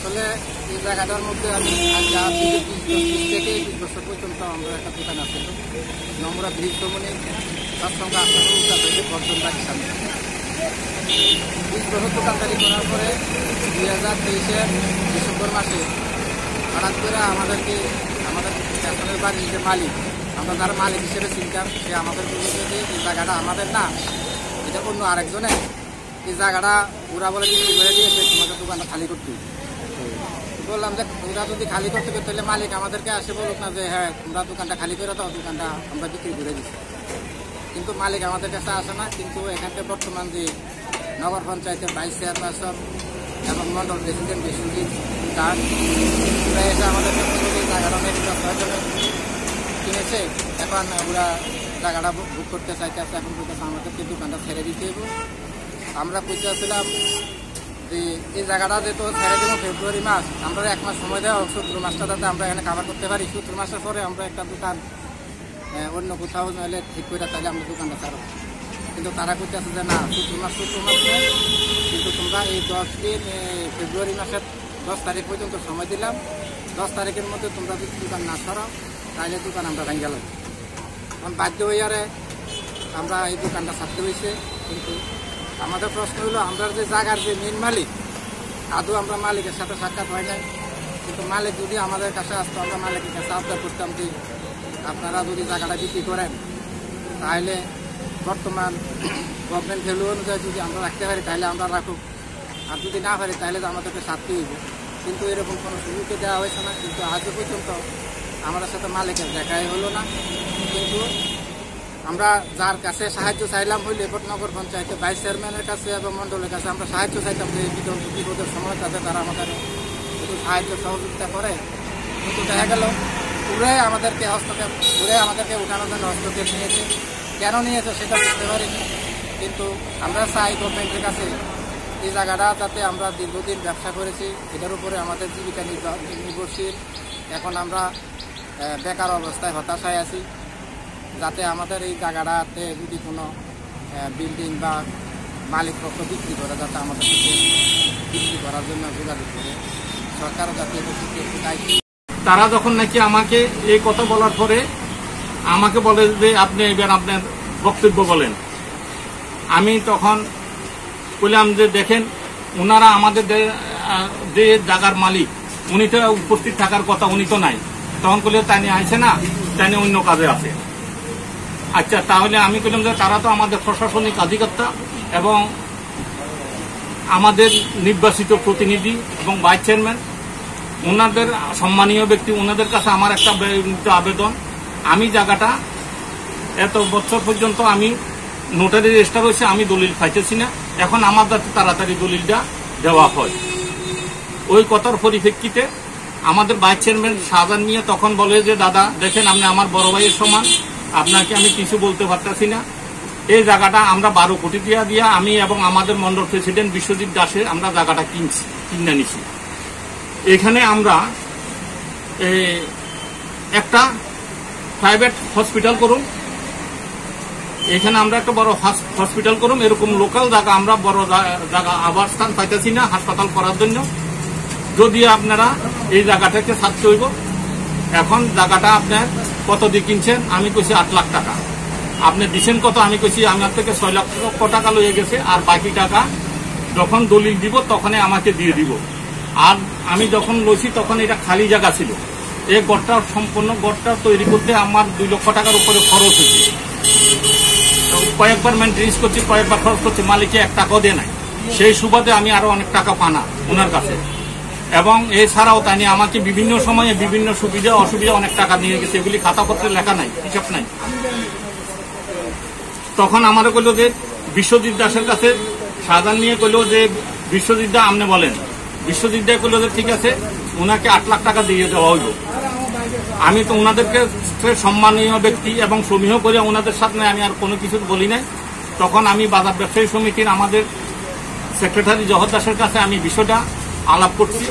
আসলে এই জায়গাটার মধ্যে আমি আজ থেকে 20 বছর পর্যন্ত আমরা একটা দোকান আছে নম্বরা ব্রিজ কমনে তার সঙ্গে আপনার উঠা থেকে বর্তমান বাড়ির সামনে 20 বছর দোকানদারি করার পরে 2023-এর ডিসেম্বর মাসে হঠাৎ করে আমাদের বাড়ির যে মালিক, আমরা যারা মালিক হিসেবে চিনতাম, সে আমাদের বলল যে এই জায়গাটা আমাদের না, এটা অন্য আরেকজনের, এই জায়গাটা ওরা বলে বিক্রি করে দিয়েছে, তোমাদের দোকানটা খালি করতে। বললাম যে ওরা যদি খালি করতে তাহলে মালিক আমাদেরকে আসে বলুক না যে হ্যাঁ তোমরা দোকানটা খালি করে দাও, দোকানটা আমরা বিক্রি করে দিচ্ছি। কিন্তু মালিক আমাদের কাছে আসে না। কিন্তু এখানকে বর্তমান যে নগর পঞ্চায়েতের ভাইস চেয়ারপারসন এবং মন্ডল প্রেসিডেন্ট বিশ্বজিৎ দাস, ওরা এসে আমাদের জায়গাটা অনেক কিনেছে। এখন ওরা জায়গাটা বুক করতে চাইতেছে, এখন বলতেছে আমাদেরকে দোকানটা ছেড়ে দিতে হবে। আমরা বুঝতেছিলাম যে এই জায়গাটা যেহেতু ছেড়ে দেবো ফেব্রুয়ারি মাস, আমরা 1 মাস সময় দেওয়া হোক, 17 মাসটা যাতে আমরা এখানে কাভার করতে পারি। 17 মাসের পরে আমরা একটা দোকান অন্য কোথাও নাহলে ঠিক করে তাহলে আমরা দোকানটা ছাড়ব। কিন্তু তারা করতেছে যে না, 17 মাস নেই, কিন্তু তোমরা এই 10 দিন ফেব্রুয়ারি মাসের 10 তারিখ পর্যন্ত সময় দিলাম, 10 তারিখের মধ্যে তোমরা যদি দোকান না ছাড়াও তাহলে দোকান আমরা ভেঙে গেলাম। এখন বাধ্য হইয়ারে আমরা এই দোকানটা ছাড়তে হয়েছে। কিন্তু আমাদের প্রশ্ন হলো, আমরা যে জায়গার যে মেন মালিক, আদৌ আমরা মালিকের সাথে সাক্ষাৎ হয় নাই। কিন্তু মালিক যদি আমাদের কাছে আসতো, আমরা মালিকের কাছে আবদার করতাম যে আপনারা যদি জায়গাটা বিক্রি করেন তাহলে বর্তমান গভর্নমেন্ট ভ্যালু অনুযায়ী যদি আমরা রাখতে পারি তাহলে আমরা রাখুক, আর যদি না পারি তাহলে তো আমাদেরকে ছাড়তে হইব। কিন্তু এরকম কোনো সুযোগকে দেওয়া হয়েছে না। কিন্তু আজও পর্যন্ত আমাদের সাথে মালিকের দেখাই হলো না। কিন্তু আমরা যার কাছে সাহায্য চাইলাম হইলে নগর পঞ্চায়েতের ভাইস চেয়ারম্যানের কাছে এবং মন্ডলের কাছে আমরা সাহায্য চাইতাম যে বিপদের সময় তাতে তারা আমাদের একটু সাহায্য সহযোগিতা করে। কিন্তু দেখা গেল পুরাই আমাদেরকে উঠানোর জন্য হস্তক্ষেপ নিয়েছে। কেন নিয়েছে সেটা বুঝতে পারিনি। কিন্তু আমরা চাই গভর্নমেন্টের কাছে এই জায়গাটা যাতে, আমরা দীর্ঘদিন ব্যবসা করেছি, এটার উপরে আমাদের জীবিকা নির্ভরশীল। এখন আমরা বেকার অবস্থায় হতাশায় আছি, যাতে আমাদের এই জায়গাটাতে যদি কোনো বিল্ডিং বা মালিক পক্ষ বিক্রি করে যাতে আমাদের বিক্রি করার জন্য যোগাযোগ করে, সরকারও যাতে তারা যখন নাকি আমাকে এই কথা বলার পরে আমাকে বলে যে আপনি এবার আপনার বক্তব্য বলেন। আমি তখন বললাম যে দেখেন, ওনারা আমাদের যে জায়গার মালিক, উনি তো উপস্থিত থাকার কথা, উনি তো নাই। তখন বললে তাই নিয়ে আইসে না, তাই নিয়ে অন্য কাজে আছে। আচ্ছা, তাহলে আমি বললাম যে তারা তো আমাদের প্রশাসনিক অধিকর্তা এবং আমাদের নির্বাচিত প্রতিনিধি এবং ভাইস চেয়ারম্যান, ওনাদের সম্মানীয় ব্যক্তি, ওনাদের কাছে আমার একটা আবেদন, আমি জায়গাটা এত বছর পর্যন্ত আমি নোটারি রেজিস্টার হয়েছে, আমি দলিল পাইতেছি না। এখন আমার যাতে তাড়াতাড়ি দলিলটা দেওয়া হয়। ওই কথার পরিপ্রেক্ষিতে আমাদের ভাইস চেয়ারম্যান শাহজাহান মিয়া তখন বলে যে দাদা দেখেন, আপনি আমার বড় ভাইয়ের সমান, আপনাকে আমি কিছু বলতে পারতেছি না। এই জায়গাটা আমরা 12 কোটি দিয়া আমি এবং আমাদের মন্ডল প্রেসিডেন্ট বিশ্বজিৎ দাসের আমরা জায়গাটা কিনে নিছি। এখানে আমরা একটা প্রাইভেট হসপিটাল করুন, এখানে আমরা একটা বড় হসপিটাল করুন, এরকম লোকাল জায়গা আমরা বড় জায়গা আবার স্থান পাইতেছি না হাসপাতাল করার জন্য। যদি আপনারা এই জায়গাটাকে ছাড়তে হইব। এখন জায়গাটা আপনার কত দিয়ে কিনছেন? আমি কইছি 8 লাখ টাকা। আপনি দিচ্ছেন কত? আমি কইছি আমার থেকে 6 লক্ষ টাকা লয়ে গেছে, আর বাকি টাকা যখন দলিল দিব তখনই আমাকে দিয়ে দিব। আর আমি যখন লইছি তখন এটা খালি জায়গা ছিল। এই গড়টা সম্পূর্ণ গড়টা তৈরি করতে আমার 2 লক্ষ টাকার উপরে খরচ হয়েছে। কয়েকবার মেনটেন্স করছি, কয়েকবার খরচ করছি, মালিকে 1 টাকাও দেয় নাই। সেই সুবাদে আমি আরো অনেক টাকা পানা ওনার কাছে। এবং এছাড়াও তাই নিয়ে আমাকে বিভিন্ন সময়ে বিভিন্ন সুবিধা অসুবিধা অনেক টাকা নিয়ে গেছে, এগুলি খাতাপত্রে লেখা নাই, হিসাব নাই। তখন আমার কইল যে বিশ্বজিৎ দাসের কাছে শাহজাহান নিয়ে কইল যে বিশ্বজিৎ দা আপনি বলেন। বিশ্বজিৎ দা কইল যে ঠিক আছে, ওনাকে 8 লাখ টাকা দিয়ে দেওয়া হইল। আমি তো ওনাদেরকে সম্মানীয় ব্যক্তি এবং সমীহ করে ওনাদের সাথে আমি আর কোনো কিছু বলি নাই। তখন আমি বাজার ব্যবসায়ী সমিতির আমাদের সেক্রেটারি জহর দাসের কাছে আমি বিষয়টা আলাপ করছি।